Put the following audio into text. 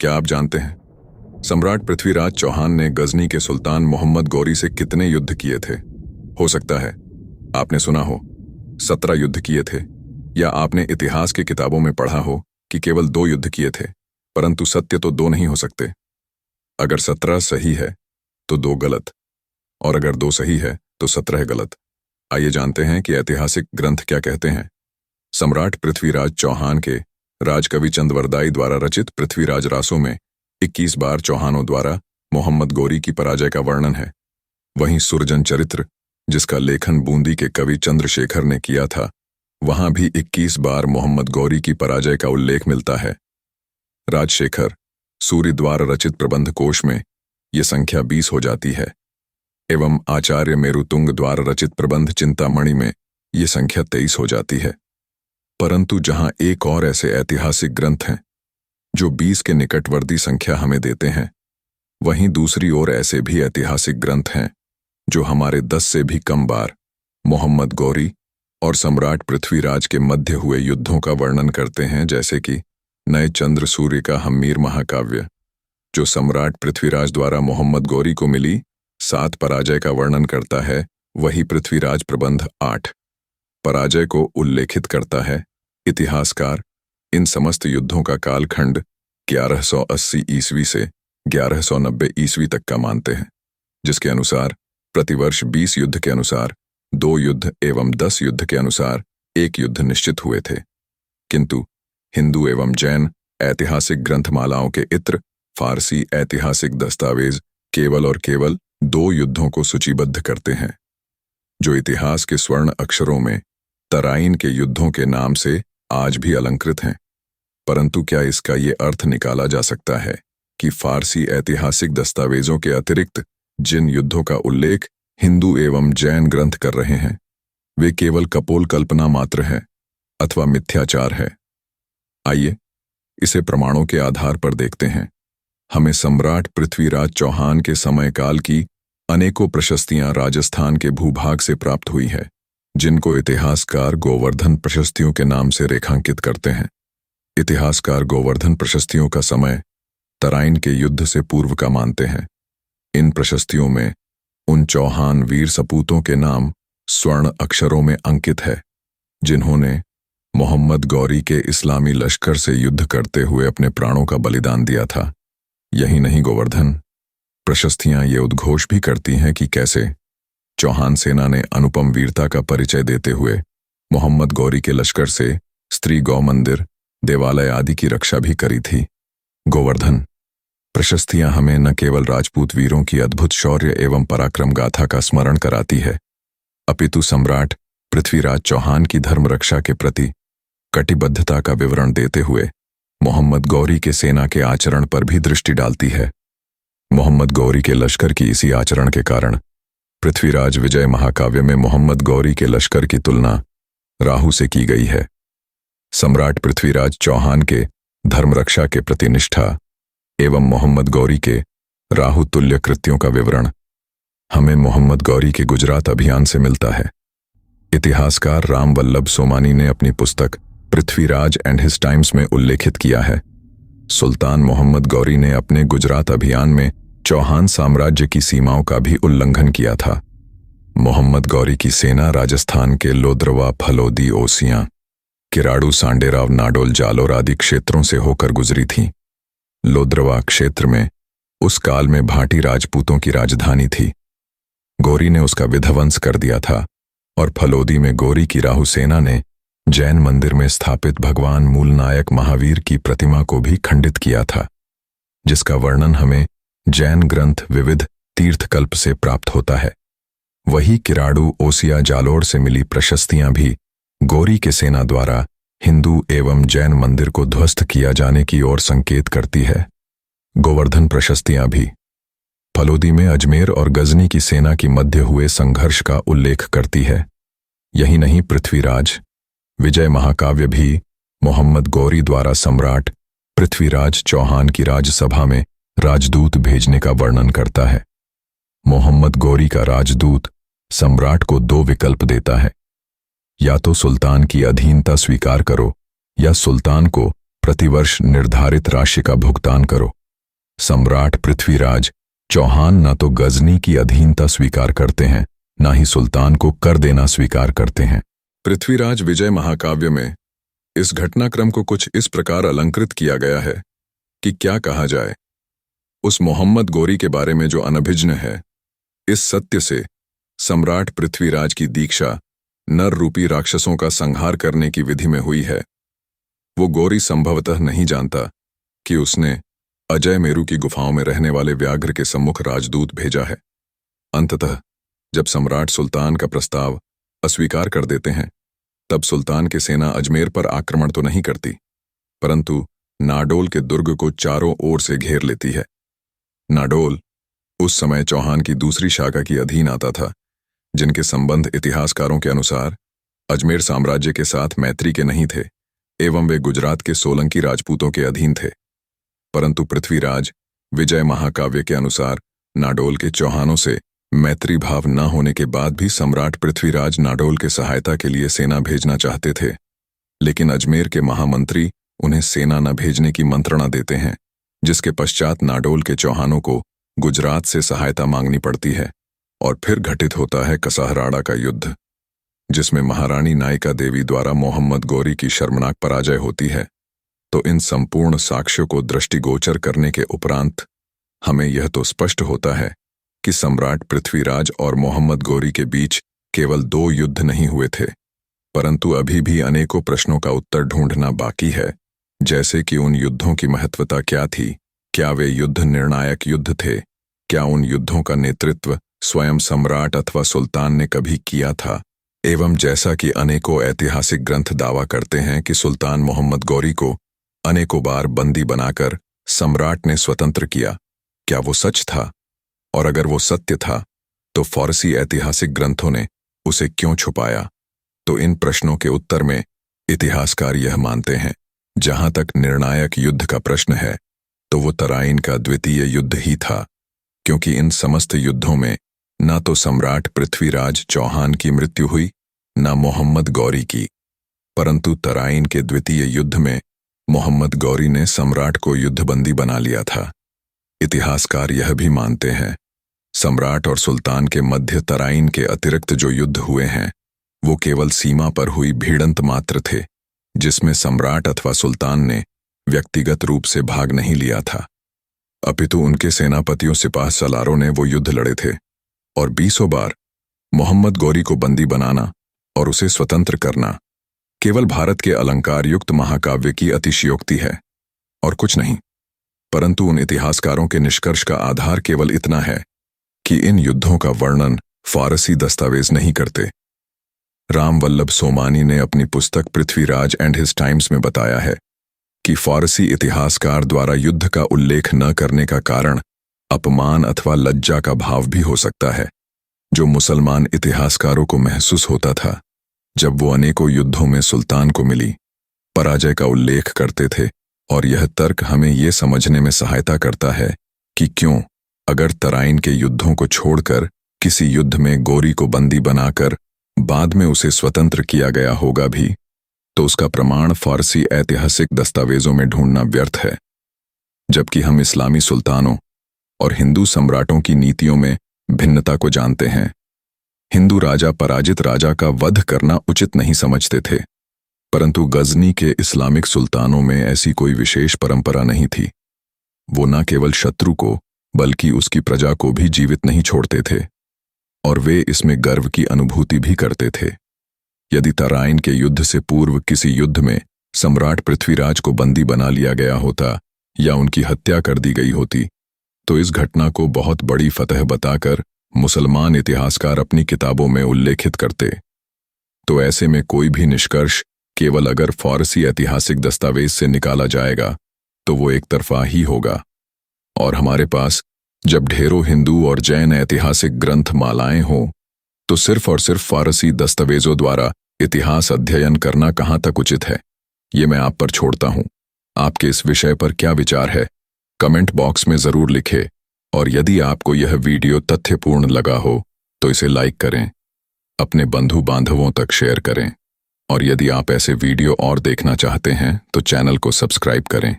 क्या आप जानते हैं सम्राट पृथ्वीराज चौहान ने गजनी के सुल्तान मोहम्मद गौरी से कितने युद्ध किए थे? हो सकता है आपने सुना हो 17 युद्ध किए थे, या आपने इतिहास की किताबों में पढ़ा हो कि केवल 2 युद्ध किए थे, परंतु सत्य तो 2 नहीं हो सकते। अगर 17 सही है तो 2 गलत, और अगर 2 सही है तो 17 गलत। आइए जानते हैं कि ऐतिहासिक ग्रंथ क्या कहते हैं। सम्राट पृथ्वीराज चौहान के राजकवि चंद्रवरदाई द्वारा रचित पृथ्वीराज रासों में 21 बार चौहानों द्वारा मोहम्मद गौरी की पराजय का वर्णन है। वहीं सुरजन चरित्र, जिसका लेखन बूंदी के कवि चंद्रशेखर ने किया था, वहां भी 21 बार मोहम्मद गौरी की पराजय का उल्लेख मिलता है। राजशेखर सूर्य द्वारा रचित प्रबंध कोश में यह संख्या 20 हो जाती है, एवं आचार्य मेरुतुंग द्वारा रचित प्रबंध चिंतामणि में यह संख्या 23 हो जाती है। परंतु जहां एक और ऐसे ऐतिहासिक ग्रंथ हैं जो 20 के निकटवर्ती संख्या हमें देते हैं, वहीं दूसरी ओर ऐसे भी ऐतिहासिक ग्रंथ हैं जो हमारे 10 से भी कम बार मोहम्मद गौरी और सम्राट पृथ्वीराज के मध्य हुए युद्धों का वर्णन करते हैं, जैसे कि नए चंद्र सूर्य का हम्मीर महाकाव्य, जो सम्राट पृथ्वीराज द्वारा मोहम्मद गौरी को मिली 7 पराजय का वर्णन करता है। वही पृथ्वीराज प्रबंध 8 पराजय को उल्लेखित करता है। इतिहासकार इन समस्त युद्धों का कालखंड 1180 ईस्वी से 1190 ईस्वी तक का मानते हैं, जिसके अनुसार प्रतिवर्ष 20 युद्ध के अनुसार 2 युद्ध एवं 10 युद्ध के अनुसार 1 युद्ध निश्चित हुए थे। किंतु हिंदू एवं जैन ऐतिहासिक ग्रंथमालाओं के इत्र फारसी ऐतिहासिक दस्तावेज केवल और केवल 2 युद्धों को सूचीबद्ध करते हैं, जो इतिहास के स्वर्ण अक्षरों में तराइन के युद्धों के नाम से आज भी अलंकृत हैं। परंतु क्या इसका ये अर्थ निकाला जा सकता है कि फारसी ऐतिहासिक दस्तावेजों के अतिरिक्त जिन युद्धों का उल्लेख हिंदू एवं जैन ग्रंथ कर रहे हैं, वे केवल कपोल कल्पना मात्र है अथवा मिथ्याचार है? आइए इसे प्रमाणों के आधार पर देखते हैं। हमें सम्राट पृथ्वीराज चौहान के समयकाल की अनेकों प्रशस्तियां राजस्थान के भूभाग से प्राप्त हुई है, जिनको इतिहासकार गोवर्धन प्रशस्तियों के नाम से रेखांकित करते हैं। इतिहासकार गोवर्धन प्रशस्तियों का समय तराइन के युद्ध से पूर्व का मानते हैं। इन प्रशस्तियों में उन चौहान वीर सपूतों के नाम स्वर्ण अक्षरों में अंकित है, जिन्होंने मोहम्मद गौरी के इस्लामी लश्कर से युद्ध करते हुए अपने प्राणों का बलिदान दिया था। यही नहीं, गोवर्धन प्रशस्तियां ये उद्घोष भी करती हैं कि कैसे चौहान सेना ने अनुपम वीरता का परिचय देते हुए मोहम्मद गौरी के लश्कर से स्त्री गौ मंदिर, देवालय आदि की रक्षा भी करी थी। गोवर्धन प्रशस्तियां हमें न केवल राजपूत वीरों की अद्भुत शौर्य एवं पराक्रम गाथा का स्मरण कराती है, अपितु सम्राट पृथ्वीराज चौहान की धर्म रक्षा के प्रति कटिबद्धता का विवरण देते हुए मोहम्मद गौरी के सेना के आचरण पर भी दृष्टि डालती है। मोहम्मद गौरी के लश्कर की इसी आचरण के कारण पृथ्वीराज विजय महाकाव्य में मोहम्मद गौरी के लश्कर की तुलना राहु से की गई है। सम्राट पृथ्वीराज चौहान के धर्मरक्षा के प्रति निष्ठा एवं मोहम्मद गौरी के राहु तुल्य कृत्यों का विवरण हमें मोहम्मद गौरी के गुजरात अभियान से मिलता है। इतिहासकार राम वल्लभ सोमानी ने अपनी पुस्तक पृथ्वीराज एंड हिज टाइम्स में उल्लेखित किया है, सुल्तान मोहम्मद गौरी ने अपने गुजरात अभियान में चौहान साम्राज्य की सीमाओं का भी उल्लंघन किया था। मोहम्मद गौरी की सेना राजस्थान के लोद्रवा, फलोदी, ओसियां, किराड़ू, सांडेराव, नाडोल, जालोर आदि क्षेत्रों से होकर गुजरी थी। लोद्रवा क्षेत्र में उस काल में भाटी राजपूतों की राजधानी थी। गौरी ने उसका विध्वंस कर दिया था, और फलोदी में गौरी की राहु सेना ने जैन मंदिर में स्थापित भगवान मूलनायक महावीर की प्रतिमा को भी खंडित किया था, जिसका वर्णन हमें जैन ग्रंथ विविध तीर्थकल्प से प्राप्त होता है। वही किराड़ू, ओसिया, जालोर से मिली प्रशस्तियां भी गौरी के सेना द्वारा हिंदू एवं जैन मंदिर को ध्वस्त किया जाने की ओर संकेत करती है। गोवर्धन प्रशस्तियां भी फलोदी में अजमेर और गजनी की सेना की मध्य हुए संघर्ष का उल्लेख करती है। यही नहीं, पृथ्वीराज विजय महाकाव्य भी मोहम्मद गौरी द्वारा सम्राट पृथ्वीराज चौहान की राजसभा में राजदूत भेजने का वर्णन करता है। मोहम्मद गौरी का राजदूत सम्राट को 2 विकल्प देता है, या तो सुल्तान की अधीनता स्वीकार करो या सुल्तान को प्रतिवर्ष निर्धारित राशि का भुगतान करो। सम्राट पृथ्वीराज चौहान न तो गजनी की अधीनता स्वीकार करते हैं, न ही सुल्तान को कर देना स्वीकार करते हैं। पृथ्वीराज विजय महाकाव्य में इस घटनाक्रम को कुछ इस प्रकार अलंकृत किया गया है कि क्या कहा जाए। उस मोहम्मद गोरी के बारे में जो अनभिज्ञ है, इस सत्य से सम्राट पृथ्वीराज की दीक्षा नर रूपी राक्षसों का संहार करने की विधि में हुई है। वो गोरी संभवतः नहीं जानता कि उसने अजय मेरु की गुफाओं में रहने वाले व्याघ्र के सम्मुख राजदूत भेजा है। अंततः जब सम्राट सुल्तान का प्रस्ताव अस्वीकार कर देते हैं, तब सुल्तान की सेना अजमेर पर आक्रमण तो नहीं करती, परंतु नाडोल के दुर्ग को चारों ओर से घेर लेती है। नाडोल उस समय चौहान की दूसरी शाखा की अधीन आता था, जिनके संबंध इतिहासकारों के अनुसार अजमेर साम्राज्य के साथ मैत्री के नहीं थे एवं वे गुजरात के सोलंकी राजपूतों के अधीन थे। परंतु पृथ्वीराज विजय महाकाव्य के अनुसार नाडोल के चौहानों से मैत्री भाव न होने के बाद भी सम्राट पृथ्वीराज नाडोल के सहायता के लिए सेना भेजना चाहते थे, लेकिन अजमेर के महामंत्री उन्हें सेना न भेजने की मंत्रणा देते हैं, जिसके पश्चात नाडोल के चौहानों को गुजरात से सहायता मांगनी पड़ती है। और फिर घटित होता है कसहराड़ा का युद्ध, जिसमें महारानी नायिका देवी द्वारा मोहम्मद गोरी की शर्मनाक पराजय होती है। तो इन संपूर्ण साक्ष्यों को दृष्टिगोचर करने के उपरांत हमें यह तो स्पष्ट होता है कि सम्राट पृथ्वीराज और मोहम्मद गोरी के बीच केवल 2 युद्ध नहीं हुए थे, परंतु अभी भी अनेकों प्रश्नों का उत्तर ढूंढना बाकी है, जैसे कि उन युद्धों की महत्वता क्या थी, क्या वे युद्ध निर्णायक युद्ध थे, क्या उन युद्धों का नेतृत्व स्वयं सम्राट अथवा सुल्तान ने कभी किया था, एवं जैसा कि अनेकों ऐतिहासिक ग्रंथ दावा करते हैं कि सुल्तान मोहम्मद गोरी को अनेकों बार बंदी बनाकर सम्राट ने स्वतंत्र किया, क्या वो सच था? और अगर वो सत्य था, तो फारसी ऐतिहासिक ग्रंथों ने उसे क्यों छुपाया? तो इन प्रश्नों के उत्तर में इतिहासकार यह मानते हैं, जहां तक निर्णायक युद्ध का प्रश्न है, तो वो तराइन का द्वितीय युद्ध ही था, क्योंकि इन समस्त युद्धों में न तो सम्राट पृथ्वीराज चौहान की मृत्यु हुई, न मोहम्मद गौरी की, परंतु तराइन के द्वितीय युद्ध में मोहम्मद गौरी ने सम्राट को युद्धबंदी बना लिया था। इतिहासकार यह भी मानते हैं, सम्राट और सुल्तान के मध्य तराइन के अतिरिक्त जो युद्ध हुए हैं, वो केवल सीमा पर हुई भिड़ंत मात्र थे, जिसमें सम्राट अथवा सुल्तान ने व्यक्तिगत रूप से भाग नहीं लिया था, अपितु उनके सेनापतियों सिपाह सलारों ने वो युद्ध लड़े थे। और 20 बार मोहम्मद गौरी को बंदी बनाना और उसे स्वतंत्र करना केवल भारत के अलंकार युक्त महाकाव्य की अतिशयोक्ति है और कुछ नहीं। परंतु उन इतिहासकारों के निष्कर्ष का आधार केवल इतना है कि इन युद्धों का वर्णन फारसी दस्तावेज नहीं करते। राम वल्लभ सोमानी ने अपनी पुस्तक पृथ्वीराज एंड हिज टाइम्स में बताया है कि फारसी इतिहासकार द्वारा युद्ध का उल्लेख न करने का कारण अपमान अथवा लज्जा का भाव भी हो सकता है, जो मुसलमान इतिहासकारों को महसूस होता था जब वो अनेकों युद्धों में सुल्तान को मिली पराजय का उल्लेख करते थे। और यह तर्क हमें ये समझने में सहायता करता है कि क्यों, अगर तराइन के युद्धों को छोड़कर किसी युद्ध में गोरी को बंदी बनाकर बाद में उसे स्वतंत्र किया गया होगा भी, तो उसका प्रमाण फारसी ऐतिहासिक दस्तावेजों में ढूंढना व्यर्थ है, जबकि हम इस्लामी सुल्तानों और हिंदू सम्राटों की नीतियों में भिन्नता को जानते हैं। हिंदू राजा पराजित राजा का वध करना उचित नहीं समझते थे, परंतु गजनी के इस्लामिक सुल्तानों में ऐसी कोई विशेष परंपरा नहीं थी। वो न केवल शत्रु को बल्कि उसकी प्रजा को भी जीवित नहीं छोड़ते थे, और वे इसमें गर्व की अनुभूति भी करते थे। यदि तराइन के युद्ध से पूर्व किसी युद्ध में सम्राट पृथ्वीराज को बंदी बना लिया गया होता या उनकी हत्या कर दी गई होती, तो इस घटना को बहुत बड़ी फतह बताकर मुसलमान इतिहासकार अपनी किताबों में उल्लेखित करते। तो ऐसे में कोई भी निष्कर्ष केवल अगर फारसी ऐतिहासिक दस्तावेज से निकाला जाएगा तो वो एक तरफा ही होगा, और हमारे पास जब ढेरों हिंदू और जैन ऐतिहासिक ग्रंथ मालाएं हों, तो सिर्फ और सिर्फ फारसी दस्तावेजों द्वारा इतिहास अध्ययन करना कहाँ तक उचित है, ये मैं आप पर छोड़ता हूँ। आपके इस विषय पर क्या विचार है, कमेंट बॉक्स में जरूर लिखें, और यदि आपको यह वीडियो तथ्यपूर्ण लगा हो तो इसे लाइक करें, अपने बंधु बांधवों तक शेयर करें और यदि आप ऐसे वीडियो और देखना चाहते हैं तो चैनल को सब्सक्राइब करें।